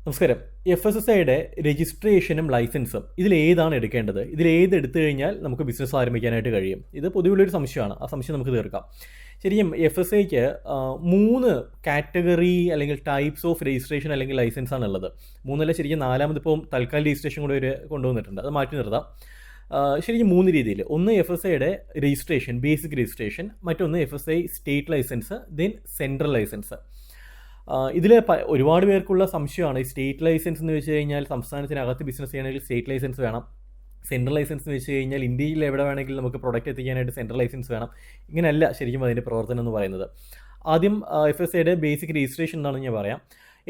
നമസ്കാരം. FSSAയുടെ രജിസ്ട്രേഷനും ലൈസൻസും ഇതിലേതാണ് എടുക്കേണ്ടത്? ഇതിലേത് എടുത്തു കഴിഞ്ഞാൽ നമുക്ക് ബിസിനസ് ആരംഭിക്കാനായിട്ട് കഴിയും? ഇത് പൊതുവിലൊരു സംശയമാണ്. ആ സംശയം നമുക്ക് തീർക്കാം. ശരിക്കും FSAയ്ക്ക് 3 കാറ്റഗറി അല്ലെങ്കിൽ ടൈപ്സ് ഓഫ് രജിസ്ട്രേഷൻ അല്ലെങ്കിൽ ലൈസൻസ് ആണുള്ളത്. 3 ശരിക്കും 4-മതിപ്പം തൽക്കാല രജിസ്ട്രേഷൻ കൂടെ ഒരു കൊണ്ടുവന്നിട്ടുണ്ട്. അത് മാറ്റി നിർത്താം. ശരിക്കും 3 രീതിയിൽ. ഒന്ന് FSAയുടെ രജിസ്ട്രേഷൻ, ബേസിക് രജിസ്ട്രേഷൻ. മറ്റൊന്ന് FSA state licence, then central licence. ഇതിൽ ഒരുപാട് പേർക്കുള്ള സംശയമാണ്. ഈ സ്റ്റേറ്റ് ലൈസൻസ് എന്ന് വെച്ച് കഴിഞ്ഞാൽ സംസ്ഥാനത്തിനകത്ത് ബിസിനസ് ചെയ്യണമെങ്കിൽ സ്റ്റേറ്റ് ലൈസൻസ് വേണം. സെൻട്രൽ ലൈസൻസ് എന്ന് വെച്ച് കഴിഞ്ഞാൽ ഇന്ത്യയിൽ എവിടെ വേണമെങ്കിലും നമുക്ക് പ്രൊഡക്റ്റ് എത്തിക്കാനായിട്ട് സെൻട്രൽ ലൈസൻസ് വേണം. ഇങ്ങനെയല്ല ശരിക്കും അതിൻ്റെ പ്രവർത്തനം എന്ന് പറയുന്നത്. ആദ്യം FSAയുടെ ബേസിക് രജിസ്ട്രേഷൻ എന്നാണ് ഞാൻ പറയാം.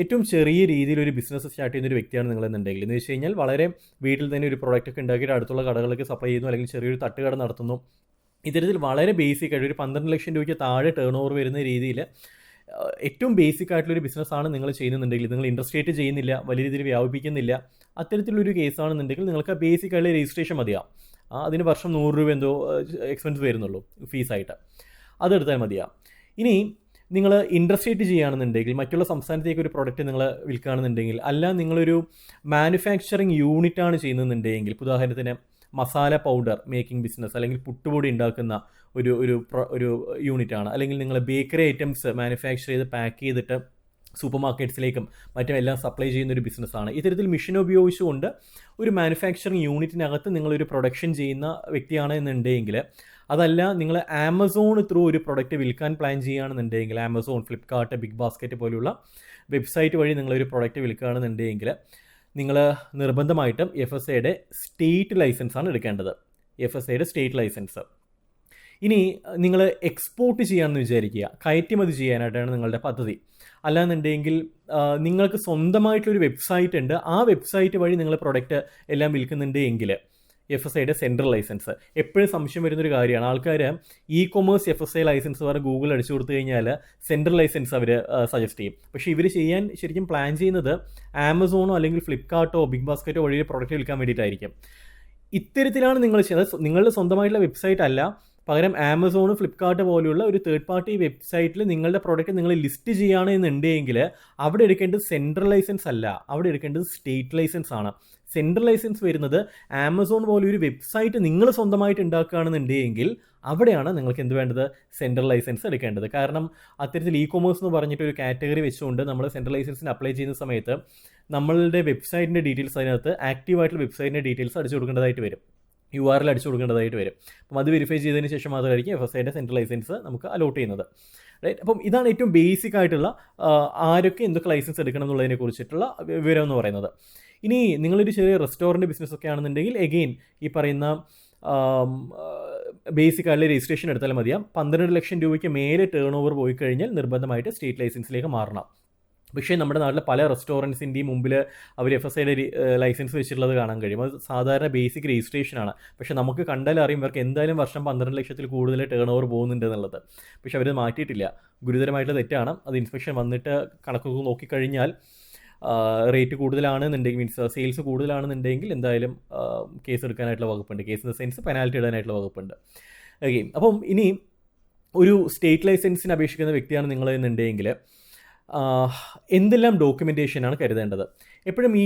ഏറ്റവും ചെറിയ രീതിയിൽ ഒരു ബിസിനസ് സ്റ്റാർട്ട് ചെയ്യുന്ന ഒരു വ്യക്തിയാണ് നിങ്ങളെന്നുണ്ടെങ്കിൽ, എന്ന് വെച്ച് കഴിഞ്ഞാൽ വളരെ വീട്ടിൽ തന്നെ ഒരു പ്രൊഡക്റ്റ് ഒക്കെ ഉണ്ടാക്കിയിട്ട് അടുത്തുള്ള കടകളിലേക്ക് സപ്ലൈ ചെയ്യുന്നു, അല്ലെങ്കിൽ ചെറിയൊരു തട്ടുകട നടത്തുന്നു. ഇത്തരത്തിൽ വളരെ ബേസിക് ആയിട്ട് ഒരു 12 ലക്ഷം രൂപയ്ക്ക് താഴെ ടേൺ ഓവർ വരുന്ന രീതിയിൽ ഏറ്റവും ബേസിക് ആയിട്ടുള്ളൊരു ബിസിനസ്സാണ് നിങ്ങൾ ചെയ്യുന്നുണ്ടെങ്കിൽ, നിങ്ങൾ ഇൻഡസ്ട്രിയേറ്റ് ചെയ്യുന്നില്ല, വലിയ രീതിയിൽ വ്യാപിപ്പിക്കുന്നില്ല, അത്തരത്തിലുള്ളൊരു കേസാണെന്നുണ്ടെങ്കിൽ നിങ്ങൾക്ക് ആ ബേസിക് ആയിട്ടുള്ള രജിസ്ട്രേഷൻ മതിയാവും. അതിന് വർഷം 100 രൂപ എന്തോ എക്സ്പെൻസ് വരുന്നുള്ളൂ ഫീസായിട്ട്. അതെടുത്താൽ മതിയാവും. ഇനി നിങ്ങൾ ഇൻഡസ്ട്രിയേറ്റ് ചെയ്യുകയാണെന്നുണ്ടെങ്കിൽ, മറ്റുള്ള സംസ്ഥാനത്തേക്ക് ഒരു പ്രൊഡക്റ്റ് നിങ്ങൾ വിൽക്കുകയാണെന്നുണ്ടെങ്കിൽ, അല്ല നിങ്ങളൊരു മാനുഫാക്ചറിങ് യൂണിറ്റാണ് ചെയ്യുന്നുണ്ടെങ്കിൽ, ഉദാഹരണത്തിന് മസാല പൗഡർ മേക്കിംഗ് ബിസിനസ് അല്ലെങ്കിൽ പുട്ടുപൊടി ഉണ്ടാക്കുന്ന ഒരു ഒരു ഒരു യൂണിറ്റാണ്, അല്ലെങ്കിൽ നിങ്ങൾ ബേക്കറി ഐറ്റംസ് മാനുഫാക്ചർ ചെയ്ത് പാക്ക് ചെയ്തിട്ട് സൂപ്പർ മാർക്കറ്റ്സിലേക്കും മറ്റും എല്ലാം സപ്ലൈ ചെയ്യുന്ന ഒരു ബിസിനസ്സാണ്. ഇത്തരത്തിൽ മെഷീൻ ഉപയോഗിച്ചുകൊണ്ട് ഒരു മാനുഫാക്ചറിങ് യൂണിറ്റിനകത്ത് നിങ്ങളൊരു പ്രൊഡക്ഷൻ ചെയ്യുന്ന വ്യക്തിയാണ് എന്നുണ്ടെങ്കിൽ, അതല്ല നിങ്ങൾ ആമസോൺ ത്രൂ ഒരു പ്രൊഡക്റ്റ് വിൽക്കാൻ പ്ലാൻ ചെയ്യുകയാണെന്നുണ്ടെങ്കിൽ, ആമസോൺ, ഫ്ലിപ്കാർട്ട്, ബിഗ് ബാസ്ക്കറ്റ് പോലുള്ള വെബ്സൈറ്റ് വഴി നിങ്ങളൊരു പ്രൊഡക്റ്റ് വിൽക്കുകയാണെന്നുണ്ടെങ്കിൽ നിങ്ങൾ നിർബന്ധമായിട്ടും FSAയുടെ സ്റ്റേറ്റ് ലൈസൻസാണ് എടുക്കേണ്ടത്. FSAയുടെ സ്റ്റേറ്റ് ലൈസൻസ്. ഇനി നിങ്ങൾ എക്സ്പോർട്ട് ചെയ്യാമെന്ന് വിചാരിക്കുക, കയറ്റുമതി ചെയ്യാനായിട്ടാണ് നിങ്ങളുടെ പദ്ധതി. അല്ലാന്നുണ്ടെങ്കിൽ നിങ്ങൾക്ക് സ്വന്തമായിട്ടൊരു വെബ്സൈറ്റ് ഉണ്ട്, ആ വെബ്സൈറ്റ് വഴി നിങ്ങൾ പ്രൊഡക്റ്റ് എല്ലാം വിൽക്കുന്നുണ്ട് എങ്കിൽ FSAയുടെ സെൻട്രൽ ലൈസൻസ്. എപ്പോഴും സംശയം വരുന്നൊരു കാര്യമാണ്. ആൾക്കാർ കൊമേഴ്സ് FSA ലൈസൻസ് പറഞ്ഞ് ഗൂഗിൾ അടിച്ചു കൊടുത്തു കഴിഞ്ഞാൽ സെൻട്രൽ ലൈസൻസ് അവർ സജസ്റ്റ് ചെയ്യും. പക്ഷേ ഇവർ ചെയ്യാൻ ശരിക്കും പ്ലാൻ ചെയ്യുന്നത് ആമസോണോ അല്ലെങ്കിൽ ഫ്ലിപ്കാർട്ടോ ബിഗ് ബാസ്ക്കറ്റോ വഴി പ്രൊഡക്റ്റ് വിൽക്കാൻ വേണ്ടിയിട്ടായിരിക്കും. ഇത്തരത്തിലാണ് നിങ്ങൾ ചെയ്യുന്നത്. നിങ്ങളുടെ സ്വന്തമായിട്ടുള്ള വെബ്സൈറ്റ് അല്ല, പകരം ആമസോൺ, ഫ്ലിപ്കാർട്ട് പോലെയുള്ള ഒരു തേർഡ് പാർട്ടി വെബ്സൈറ്റിൽ നിങ്ങളുടെ പ്രോഡക്റ്റ് നിങ്ങൾ ലിസ്റ്റ് ചെയ്യുകയാണെന്നുണ്ടെങ്കിൽ അവിടെ എടുക്കേണ്ടത് സെൻട്രൽ ലൈസൻസ് അല്ല, അവിടെ എടുക്കേണ്ടത് സ്റ്റേറ്റ് ലൈസൻസ് ആണ്. സെൻട്രൽ ലൈസൻസ് വരുന്നത് ആമസോൺ പോലെ ഒരു വെബ്സൈറ്റ് നിങ്ങൾ സ്വന്തമായിട്ട് ഉണ്ടാക്കുകയാണെന്നുണ്ടെങ്കിൽ അവിടെയാണ് നിങ്ങൾക്ക് എന്ത് വേണ്ടത്? സെൻട്രൽ ലൈസൻസ് എടുക്കേണ്ടത്. കാരണം അത്തരത്തിൽ കൊമേഴ്സ് എന്ന് പറഞ്ഞിട്ട് ഒരു കാറ്റഗറി വെച്ചുകൊണ്ട് നമ്മൾ സെൻട്രൽ ലൈസൻസിന് അപ്ലൈ ചെയ്യുന്ന സമയത്ത് നമ്മളുടെ വെബ്സൈറ്റിൻ്റെ ഡീറ്റെയിൽസ് അതിനകത്ത് ആക്റ്റീവായിട്ടുള്ള വെബ്സൈറ്റിൻ്റെ ഡീറ്റെയിൽസ് അടിച്ചു കൊടുക്കേണ്ടതായിട്ട് വരും, URL അടിച്ചു കൊടുക്കേണ്ടതായിട്ട് വരും. അപ്പം അത് വെരിഫൈ ചെയ്തതിന് ശേഷം മാത്രമായിരിക്കും FSAയുടെ സെൻട്രൽ ലൈസൻസ് നമുക്ക് അലോട്ട് ചെയ്യുന്നത്. റൈറ്റ്. അപ്പം ഇതാണ് ഏറ്റവും ബേസിക് ആയിട്ടുള്ള ആരൊക്കെ എന്തൊക്കെ ലൈസൻസ് എടുക്കണം എന്നുള്ളതിനെ കുറിച്ചിട്ടുള്ള വിവരം എന്ന് പറയുന്നത്. ഇനി നിങ്ങളൊരു ചെറിയ റെസ്റ്റോറൻറ്റ് ബിസിനസ്സൊക്കെ ആണെന്നുണ്ടെങ്കിൽ എഗെയിൻ ഈ പറയുന്ന ബേസിക് ആയിട്ടുള്ള രജിസ്ട്രേഷൻ എടുത്താൽ മതിയാം. 12 ലക്ഷം രൂപയ്ക്ക് മേലെ ടേൺ ഓവർ പോയി കഴിഞ്ഞാൽ നിർബന്ധമായിട്ട് സ്റ്റേറ്റ് ലൈസൻസിലേക്ക് മാറണം. പക്ഷേ നമ്മുടെ നാട്ടിലെ പല റെസ്റ്റോറൻറ്റ്സിൻ്റെയും മുമ്പിൽ അവർ FSAയുടെ ലൈസൻസ് വെച്ചിട്ടുള്ളത് കാണാൻ കഴിയും. അത് സാധാരണ ബേസിക് രജിസ്ട്രേഷനാണ്. പക്ഷേ നമുക്ക് കണ്ടാൽ അറിയും ഇവർക്ക് എന്തായാലും വർഷം 12 ലക്ഷത്തിൽ കൂടുതൽ ടേൺ ഓവർ പോകുന്നുണ്ട് എന്നുള്ളത്. പക്ഷേ അവരത് മാറ്റിയിട്ടില്ല. ഗുരുതരമായിട്ടുള്ള തെറ്റാണ്. അത് ഇൻസ്പെക്ഷൻ വന്നിട്ട് കണക്കൊക്കെ നോക്കിക്കഴിഞ്ഞാൽ റേറ്റ് കൂടുതലാണെന്നുണ്ടെങ്കിൽ, മീൻസ് സെയിൽസ് കൂടുതലാണെന്നുണ്ടെങ്കിൽ എന്തായാലും കേസ് എടുക്കാനായിട്ടുള്ള വകുപ്പുണ്ട്. Case in the sense penalty ഇടാനായിട്ടുള്ള വകുപ്പുണ്ട്. ഓക്കെ. അപ്പം ഇനി ഒരു സ്റ്റേറ്റ് ലൈസൻസിന് അപേക്ഷിക്കുന്ന വ്യക്തിയാണ് നിങ്ങളെന്നുണ്ടെങ്കിൽ എന്തെല്ലാം ഡോക്യുമെൻറ്റേഷനാണ് കരുതേണ്ടത്? എപ്പോഴും ഈ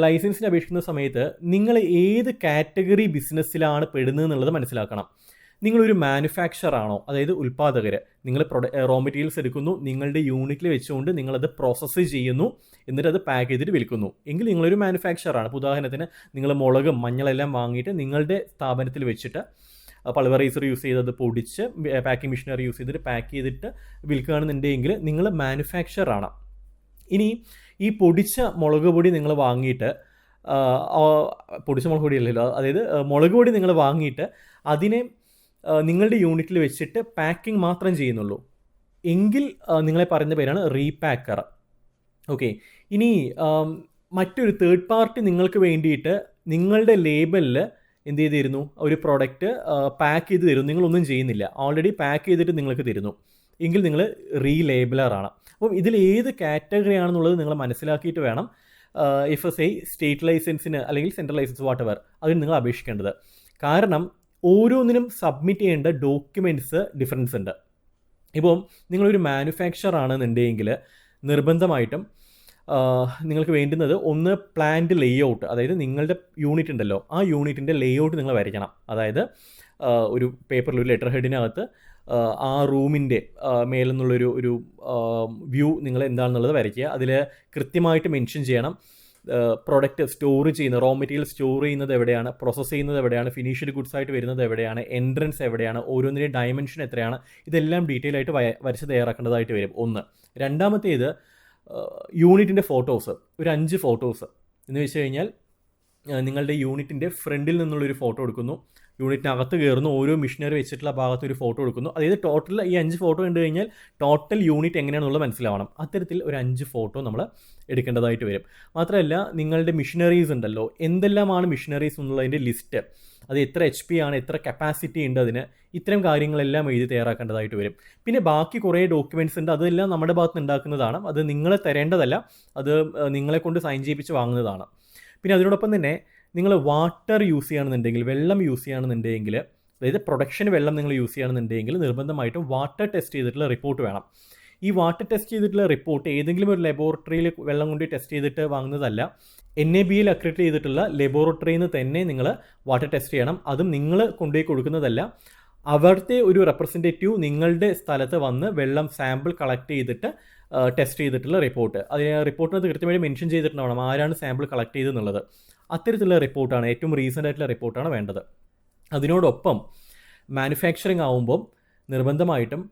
ലൈസൻസിന് അപേക്ഷിക്കുന്ന സമയത്ത് നിങ്ങൾ ഏത് കാറ്റഗറി ബിസിനസ്സിലാണ് പെടുന്നത് എന്നുള്ളത് മനസ്സിലാക്കണം. നിങ്ങളൊരു മാനുഫാക്ചർ ആണോ, അതായത് ഉൽപ്പാദകർ, നിങ്ങൾ റോ മെറ്റീരിയൽസ് എടുക്കുന്നു, നിങ്ങളുടെ യൂണിറ്റിൽ വെച്ചുകൊണ്ട് നിങ്ങളത് പ്രോസസ്സ് ചെയ്യുന്നു, എന്നിട്ട് അത് പാക്ക് ചെയ്തിട്ട് വിൽക്കുന്നു എങ്കിൽ നിങ്ങളൊരു മാനുഫാക്ചർ ആണ്. ഉദാഹരണത്തിന് നിങ്ങൾ മുളകും മഞ്ഞളെല്ലാം വാങ്ങിയിട്ട് നിങ്ങളുടെ സ്ഥാപനത്തിൽ വെച്ചിട്ട് പൾവറൈസർ യൂസ് ചെയ്തത് പൊടിച്ച് പാക്കിംഗ് മെഷീനറി യൂസ് ചെയ്തിട്ട് പാക്ക് ചെയ്തിട്ട് വിൽക്കുകയാണെന്നുണ്ടെങ്കിൽ നിങ്ങൾ മാനുഫാക്ചർ ആണ്. ഇനി ഈ പൊടിച്ച മുളക് പൊടി നിങ്ങൾ വാങ്ങിയിട്ട്, പൊടിച്ച മുളക് പൊടി അല്ലല്ലോ, അതായത് മുളക് പൊടി നിങ്ങൾ വാങ്ങിയിട്ട് അതിനെ നിങ്ങളുടെ യൂണിറ്റിൽ വെച്ചിട്ട് പാക്കിംഗ് മാത്രം ചെയ്യുന്നുള്ളൂ എങ്കിൽ നിങ്ങളെ പറയുന്ന പേരാണ് റീപാക്കർ. ഓക്കെ. ഇനി മറ്റൊരു തേർഡ് പാർട്ടി നിങ്ങൾക്ക് വേണ്ടിയിട്ട് നിങ്ങളുടെ ലേബലിൽ എന്ത് ചെയ്തിരുന്നു, ഒരു പ്രോഡക്റ്റ് പാക്ക് ചെയ്ത് തരുന്നു, നിങ്ങളൊന്നും ചെയ്യുന്നില്ല, ഓൾറെഡി പാക്ക് ചെയ്തിട്ട് നിങ്ങൾക്ക് തരുന്നു എങ്കിൽ നിങ്ങൾ റീലേബലറാണ്. അപ്പം ഇതിൽ ഏത് കാറ്റഗറി ആണെന്നുള്ളത് നിങ്ങൾ മനസ്സിലാക്കിയിട്ട് വേണം FSA സ്റ്റേറ്റ് ലൈസൻസിന് അല്ലെങ്കിൽ സെൻട്രൽ ലൈസൻസ് വാട്ടെവർ അതിന് നിങ്ങൾ അപേക്ഷിക്കേണ്ടത്. കാരണം ഓരോന്നിനും സബ്മിറ്റ് ചെയ്യേണ്ട ഡോക്യുമെൻറ്റ്സ് ഡിഫറൻസ് ഉണ്ട്. ഇപ്പം നിങ്ങളൊരു മാനുഫാക്ചർ ആണെന്നുണ്ടെങ്കിൽ നിർബന്ധമായിട്ടും നിങ്ങൾക്ക് വേണ്ടുന്നത് ഒന്ന് പ്ലാന്റ് ലേഔട്ട്, അതായത് നിങ്ങളുടെ യൂണിറ്റ് ഉണ്ടല്ലോ ആ യൂണിറ്റിൻ്റെ ലേഔട്ട് നിങ്ങൾ വരയ്ക്കണം. അതായത് ഒരു പേപ്പറിൽ ഒരു ലെറ്റർ ഹെഡിനകത്ത് ആ റൂമിൻ്റെ മേലെന്നുള്ളൊരു വ്യൂ നിങ്ങൾ എന്താണെന്നുള്ളത് വരയ്ക്കുക. അതിൽ കൃത്യമായിട്ട് മെൻഷൻ ചെയ്യണം പ്രൊഡക്റ്റ് സ്റ്റോർ ചെയ്യുന്ന റോ മെറ്റീരിയൽ സ്റ്റോർ ചെയ്യുന്നത് എവിടെയാണ്, പ്രോസസ്സ് ചെയ്യുന്നത് എവിടെയാണ്, ഫിനിഷ്ഡ് ഗുഡ്സ് ആയിട്ട് വരുന്നത് എവിടെയാണ്, എൻട്രൻസ് എവിടെയാണ്, ഓരോന്നിൻ്റെയും ഡയമെൻഷൻ എത്രയാണ്, ഇതെല്ലാം ഡീറ്റെയിൽ ആയിട്ട് വരച്ച് തയ്യാറാക്കേണ്ടതായിട്ട് വരും. ഒന്ന്. രണ്ടാമത്തേത് യൂണിറ്റിൻ്റെ ഫോട്ടോസ്, ഒരു 5 ഫോട്ടോസ് എന്ന് വെച്ച് കഴിഞ്ഞാൽ നിങ്ങളുടെ യൂണിറ്റിൻ്റെ ഫ്രണ്ടിൽ നിന്നുള്ളൊരു ഫോട്ടോ എടുക്കുന്നു, യൂണിറ്റിനകത്ത് കയറുന്നു, ഓരോ മിഷനറി വെച്ചിട്ടുള്ള ഭാഗത്ത് ഒരു ഫോട്ടോ എടുക്കുന്നു. അതായത് ടോട്ടൽ ഈ 5 ഫോട്ടോ കണ്ടു കഴിഞ്ഞാൽ ടോട്ടൽ യൂണിറ്റ് എങ്ങനെയാണെന്നുള്ളത് മനസ്സിലാവണം. അത്തരത്തിൽ ഒരു 5 ഫോട്ടോ നമ്മൾ എടുക്കേണ്ടതായിട്ട് വരും. മാത്രമല്ല നിങ്ങളുടെ മിഷനറീസ് ഉണ്ടല്ലോ, എന്തെല്ലാമാണ് മിഷനറീസ് എന്നുള്ളതിൻ്റെ ലിസ്റ്റ്, അത് എത്ര HP ആണ്, എത്ര കപ്പാസിറ്റി ഉണ്ട് അതിന്, ഇത്തരം കാര്യങ്ങളെല്ലാം എഴുതി തയ്യാറാക്കേണ്ടതായിട്ട് വരും. പിന്നെ ബാക്കി കുറേ ഡോക്യുമെൻറ്റ്സ് ഉണ്ട്, അതെല്ലാം നമ്മുടെ ഭാഗത്ത് നിന്ന് ഉണ്ടാക്കുന്നതാണ്. അത് നിങ്ങൾ തരേണ്ടതല്ല, അത് നിങ്ങളെ കൊണ്ട് സൈൻ ചെയ്യിപ്പിച്ച് വാങ്ങുന്നതാണ്. പിന്നെ അതിനോടൊപ്പം തന്നെ നിങ്ങൾ വാട്ടർ യൂസ് ചെയ്യുകയാണെന്നുണ്ടെങ്കിൽ, വെള്ളം യൂസ് ചെയ്യുകയാണെന്നുണ്ടെങ്കിൽ, അതായത് പ്രൊഡക്ഷന് വെള്ളം നിങ്ങൾ യൂസ് ചെയ്യുകയാണെന്നുണ്ടെങ്കിൽ നിർബന്ധമായിട്ടും വാട്ടർ ടെസ്റ്റ് ചെയ്തിട്ടുള്ള റിപ്പോർട്ട് വേണം. ഈ വാട്ടർ ടെസ്റ്റ് ചെയ്തിട്ടുള്ള റിപ്പോർട്ട് ഏതെങ്കിലും ഒരു ലബോറട്ടറിയിൽ വെള്ളം കൊണ്ട് ടെസ്റ്റ് ചെയ്തിട്ട് വാങ്ങുന്നതല്ല, NABL അക്രഡിറ്റ് ചെയ്തിട്ടുള്ള ലബോറട്ടറിയിൽ നിന്ന് തന്നെ നിങ്ങൾ വാട്ടർ ടെസ്റ്റ് ചെയ്യണം. അതും നിങ്ങൾ കൊണ്ടുപോയി കൊടുക്കുന്നതല്ല, അവിടുത്തെ ഒരു റെപ്രസെൻറ്റേറ്റീവ് നിങ്ങളുടെ സ്ഥലത്ത് വന്ന് വെള്ളം സാമ്പിൾ കളക്ട് ചെയ്തിട്ട് ടെസ്റ്റ് ചെയ്തിട്ടുള്ള റിപ്പോർട്ട്, അതിന് റിപ്പോർട്ടിനകത്ത് കൃത്യമായിട്ട് മെൻഷൻ ചെയ്തിട്ടുണ്ടാവണം ആരാണ് സാമ്പിൾ കളക്ട് ചെയ്തെന്നുള്ളത്. അത്തരത്തിലുള്ള റിപ്പോർട്ടാണ്, ഏറ്റവും റീസെൻ്റ് ആയിട്ടുള്ള റിപ്പോർട്ടാണ് വേണ്ടത്. അതിനോടൊപ്പം മാനുഫാക്ചറിങ് ആവുമ്പം നിർബന്ധമായിട്ടും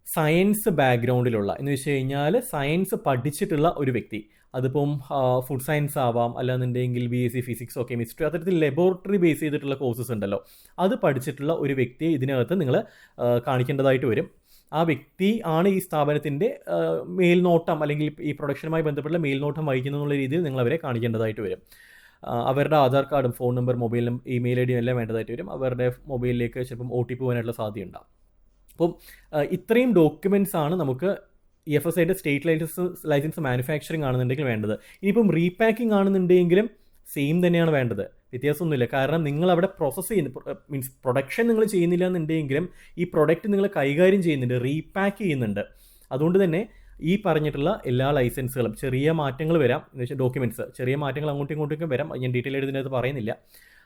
സയൻസ് ബാക്ക്ഗ്രൗണ്ടിലുള്ള, എന്ന് വെച്ച് കഴിഞ്ഞാൽ സയൻസ് പഠിച്ചിട്ടുള്ള ഒരു വ്യക്തി, അതിപ്പം ഫുഡ് സയൻസ് ആവാം, അല്ലാന്നുണ്ടെങ്കിൽ BSc ഫിസിക്സോ കെമിസ്ട്രി, അത്തരത്തിൽ ലബോറട്ടറി ബേസ് ചെയ്തിട്ടുള്ള കോഴ്സസ് ഉണ്ടല്ലോ, അത് പഠിച്ചിട്ടുള്ള ഒരു വ്യക്തിയെ ഇതിനകത്ത് നിങ്ങൾ കാണിക്കേണ്ടതായിട്ട് വരും. ആ വ്യക്തി ആണ് ഈ സ്ഥാപനത്തിൻ്റെ മേൽനോട്ടം അല്ലെങ്കിൽ ഈ പ്രൊഡക്ഷനുമായി ബന്ധപ്പെട്ട മേൽനോട്ടം വഹിക്കുന്നു എന്നുള്ള രീതിയിൽ നിങ്ങൾ അവരെ കാണിക്കേണ്ടതായിട്ട് വരും. അവരുടെ ആധാർ കാർഡും ഫോൺ നമ്പർ മൊബൈലും ഇമെയിൽ ID എല്ലാം വേണ്ടതായിട്ട് വരും. അവരുടെ മൊബൈലിലേക്ക് ചിലപ്പം OTP പോകാനായിട്ടുള്ള സാധ്യതയുണ്ടാകും. അപ്പം ഇത്രയും ഡോക്യുമെൻറ്റ്സ് ആണ് നമുക്ക് FSIയുടെ സ്റ്റേറ്റ് ലൈസൻസ് മാനുഫാക്ചറിങ് ആണെന്നുണ്ടെങ്കിൽ വേണ്ടത്. ഇനിയിപ്പം റീപാക്കിംഗ് ആണെന്നുണ്ടെങ്കിലും സെയിം തന്നെയാണ് വേണ്ടത്, വ്യത്യാസമൊന്നുമില്ല. കാരണം നിങ്ങൾ അവിടെ പ്രോസസ്സ് ചെയ്യുന്ന മീൻസ് പ്രൊഡക്ഷൻ നിങ്ങൾ ചെയ്യുന്നില്ല എന്നുണ്ടെങ്കിലും ഈ പ്രൊഡക്റ്റ് നിങ്ങൾ കൈകാര്യം ചെയ്യുന്നുണ്ട്, റീപാക്ക് ചെയ്യുന്നുണ്ട്. അതുകൊണ്ട് തന്നെ ഈ പറഞ്ഞിട്ടുള്ള എല്ലാ ലൈസൻസുകളും ചെറിയ മാറ്റങ്ങൾ വരാം, എന്ന് വെച്ചാൽ ഡോക്യുമെൻറ്റ്സ് ചെറിയ മാറ്റങ്ങൾ അങ്ങോട്ടും ഇങ്ങോട്ടും വരാം, ഞാൻ ഡീറ്റെയിൽ ആയിട്ട് ഇതിനകത്ത് പറയുന്നില്ല,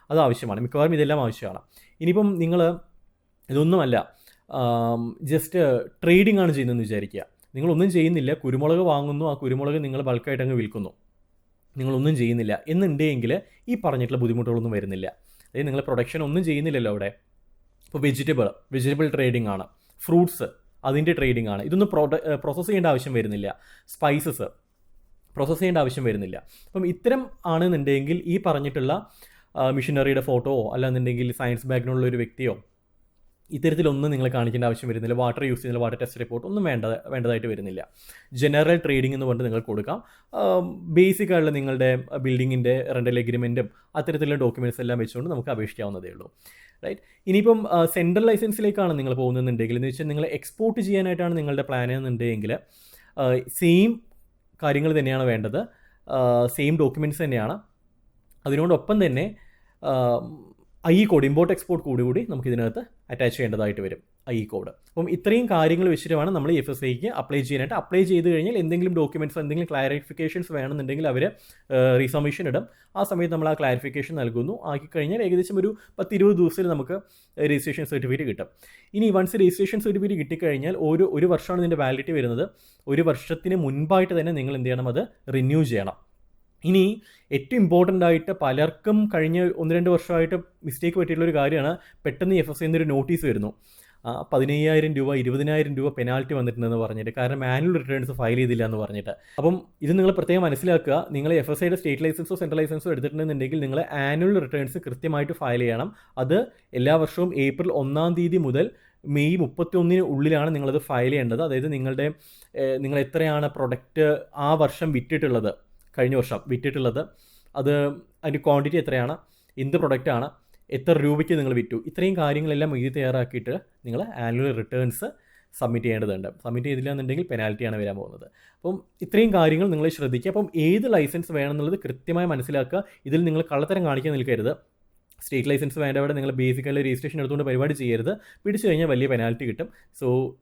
അത് ആവശ്യമാണ്. മിക്കവാറും ഇതെല്ലാം ആവശ്യമാണ്. ഇനിയിപ്പം നിങ്ങൾ ഇതൊന്നുമല്ല, ജസ്റ്റ് ട്രേഡിംഗ് ആണ് ചെയ്യുന്നതെന്ന് വിചാരിക്കുക. നിങ്ങളൊന്നും ചെയ്യുന്നില്ല, കുരുമുളക് വാങ്ങുന്നു, ആ കുരുമുളക് നിങ്ങൾ ബൾക്കായിട്ട് അങ്ങ് വിൽക്കുന്നു, നിങ്ങളൊന്നും ചെയ്യുന്നില്ല എന്നുണ്ടെങ്കിൽ ഈ പറഞ്ഞിട്ടുള്ള ബുദ്ധിമുട്ടുകളൊന്നും വരുന്നില്ല. അതായത് നിങ്ങൾ പ്രൊഡക്ഷൻ ഒന്നും ചെയ്യുന്നില്ലല്ലോ അവിടെ. ഇപ്പോൾ വെജിറ്റബിൾ ട്രേഡിംഗ് ആണ്, ഫ്രൂട്ട്സ് അതിൻ്റെ ട്രേഡിംഗ് ആണ്, ഇതൊന്നും പ്രോസസ്സ് ചെയ്യേണ്ട ആവശ്യം വരുന്നില്ല, സ്പൈസസ് പ്രോസസ്സ് ചെയ്യേണ്ട ആവശ്യം വരുന്നില്ല. അപ്പം ഇത്തരം ആണെന്നുണ്ടെങ്കിൽ ഈ പറഞ്ഞിട്ടുള്ള മിഷനറിയുടെ ഫോട്ടോയോ അല്ലാന്നുണ്ടെങ്കിൽ സയൻസ് ബാക്ക്ഗ്രൗണ്ടുള്ള ഒരു വ്യക്തിയോ ഇത്തരത്തിലൊന്നും നിങ്ങൾ കാണിക്കേണ്ട ആവശ്യം വരുന്നില്ല. വാട്ടർ യൂസ് ചെയ്യുന്ന വാട്ടർ ടെസ്റ്റ് റിപ്പോർട്ട് ഒന്നും വേണ്ടതായിട്ട് വരുന്നില്ല. ജനറൽ ട്രേഡിംഗ് എന്ന് പറഞ്ഞിട്ട് നിങ്ങൾ കൊടുക്കാം. ബേസിക് ആയിട്ടുള്ള നിങ്ങളുടെ ബിൽഡിങ്ങിൻ്റെ റെൻ്റൽ എഗ്രിമെൻറ്റും അത്തരത്തിലുള്ള ഡോക്യുമെൻറ്റ്സ് എല്ലാം വെച്ചുകൊണ്ട് നമുക്ക് അപേക്ഷിക്കാവുന്നതേ ഉള്ളൂ. റൈറ്റ്. ഇനിയിപ്പം സെൻട്രൽ ലൈസൻസിലേക്കാണ് നിങ്ങൾ പോകുന്നതെന്നുണ്ടെങ്കിൽ, എന്ന് വെച്ചാൽ നിങ്ങൾ എക്സ്പോർട്ട് ചെയ്യാനായിട്ടാണ് നിങ്ങളുടെ പ്ലാൻ എന്നുണ്ടെങ്കിൽ സെയിം കാര്യങ്ങൾ തന്നെയാണ് വേണ്ടത്, സെയിം ഡോക്യുമെൻറ്റ്സ് തന്നെയാണ്. അതിനോടൊപ്പം തന്നെ IE code, import export code കൂടി നമുക്ക് ഇതിനകത്ത് അറ്റാച്ച് ചെയ്യേണ്ടതായിട്ട് വരും, IE കോഡ്. അപ്പം ഇത്രയും കാര്യങ്ങൾ വെച്ചിട്ട് വേണം നമ്മൾ FSIക്ക് അപ്ലൈ ചെയ്യാനായിട്ട്. അപ്ലൈ ചെയ്ത് കഴിഞ്ഞാൽ എന്തെങ്കിലും ഡോക്യുമെൻറ്റ്സ്, എന്തെങ്കിലും ക്ലാരിഫിക്കേഷൻസ് വേണമെന്നുണ്ടെങ്കിൽ അവർ റീസബ്മിഷൻ ഇടും. ആ സമയത്ത് നമ്മൾ ആ ക്ലാരിഫിക്കേഷൻ നൽകുന്നു. ആക്കിക്കഴിഞ്ഞാൽ ഏകദേശം ഒരു 10-20 ദിവസത്തിൽ നമുക്ക് രജിസ്ട്രേഷൻ സർട്ടിഫിക്കറ്റ് കിട്ടും. ഇനി വൺസ് രജിസ്ട്രേഷൻ സർട്ടിഫിക്കറ്റ് കിട്ടിക്കഴിഞ്ഞാൽ ഒരു വർഷമാണ് ഇതിൻ്റെ വാലിഡിറ്റി വരുന്നത്. ഒരു വർഷത്തിന് മുൻപായിട്ട് തന്നെ നിങ്ങൾ എന്ത് ചെയ്യണം, അത് റിന്യൂ ചെയ്യണം. ഇനി ഏറ്റവും ഇമ്പോർട്ടൻ്റ് ആയിട്ട് പലർക്കും കഴിഞ്ഞ 1-2 വർഷമായിട്ട് മിസ്റ്റേക്ക് പറ്റിയിട്ടുള്ളൊരു കാര്യമാണ്, പെട്ടെന്ന് FSIയിൽ നിന്നൊരു നോട്ടീസ് വരുന്നു, 15,000 രൂപ 20,000 രൂപ പെനാൽറ്റി വന്നിട്ടുണ്ടെന്ന് പറഞ്ഞിട്ട്, കാരണം ആനുവൽ റിട്ടേൺസ് ഫയൽ ചെയ്തില്ല എന്ന് പറഞ്ഞിട്ട്. അപ്പം ഇത് നിങ്ങൾ പ്രത്യേകം മനസ്സിലാക്കുക. നിങ്ങൾ FSIയുടെ സ്റ്റേറ്റ് ലൈസൻസോ സെൻട്രൽ ലൈസൻസോ എടുത്തിട്ടുണ്ടെന്നുണ്ടെങ്കിൽ നിങ്ങൾ ആനുവൽ റിട്ടേൺസ് കൃത്യമായിട്ട് ഫയൽ ചെയ്യണം. അത് എല്ലാ വർഷവും ഏപ്രിൽ 1-ാം തീയതി മുതൽ മെയ് 31-ന് ഉള്ളിലാണ് നിങ്ങളത് ഫയൽ ചെയ്യേണ്ടത്. അതായത് നിങ്ങൾ എത്രയാണ് പ്രൊഡക്റ്റ് ആ വർഷം വിറ്റിട്ടുള്ളത്, കഴിഞ്ഞ വർഷം വിറ്റിട്ടുള്ളത്, അത് അതിൻ്റെ ക്വാണ്ടിറ്റി എത്രയാണ്, എന്ത് പ്രൊഡക്റ്റാണ്, എത്ര രൂപയ്ക്ക് നിങ്ങൾ വിറ്റു, ഇത്രയും കാര്യങ്ങളെല്ലാം എഴുതി തയ്യാറാക്കിയിട്ട് നിങ്ങൾ ആനുവൽ റിട്ടേൺസ് സബ്മിറ്റ് ചെയ്യേണ്ടതുണ്ട്. സബ്മിറ്റ് ചെയ്തില്ല എന്നുണ്ടെങ്കിൽ പെനാൽറ്റിയാണ് വരാൻ പോകുന്നത്. അപ്പം ഇത്രയും കാര്യങ്ങൾ നിങ്ങൾ ശ്രദ്ധിക്കുക. അപ്പം ഏത് ലൈസൻസ് വേണമെന്നുള്ളത് കൃത്യമായി മനസ്സിലാക്കുക. ഇതിൽ നിങ്ങൾ കള്ളത്തരം കാണിക്കാൻ നിൽക്കരുത്. സ്റ്റേറ്റ് ലൈസൻസ് വേണ്ടവിടെ നിങ്ങൾ ബേസിക്കലി രജിസ്ട്രേഷൻ എടുത്തുകൊണ്ട് പരിപാടി ചെയ്യരുത്. പിടിച്ചു കഴിഞ്ഞാൽ വലിയ പെനാൽറ്റി കിട്ടും. സോ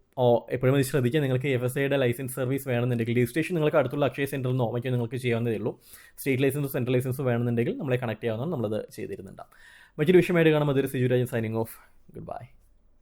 എപ്പോഴും അത് ശ്രദ്ധിക്കുക. നിങ്ങൾക്ക് FSIയുടെ ലൈസൻസ് സർവീസ് വേണമെന്നുണ്ടെങ്കിൽ രജിസ്ട്രേഷൻ നിങ്ങൾക്ക് അടുത്തുള്ള അക്ഷയ സെൻറ്ററിൽ നിന്നോ മറ്റോ നിങ്ങൾക്ക് ചെയ്യാവുന്നതേ ഉള്ളൂ. സ്റ്റേറ്റ് ലൈസൻസോ സെൻട്രൽ ലൈസൻസോ വേണമെന്നുണ്ടെങ്കിൽ നമ്മളെ കണക്ട് ചെയ്യാവുന്നതാണ്. നമ്മളത് ചെയ്തിരുന്നുണ്ടാവും. മറ്റൊരു വിഷയമായിട്ട് കാണാം. അതൊരു Siju Rajan signing off. Good bye.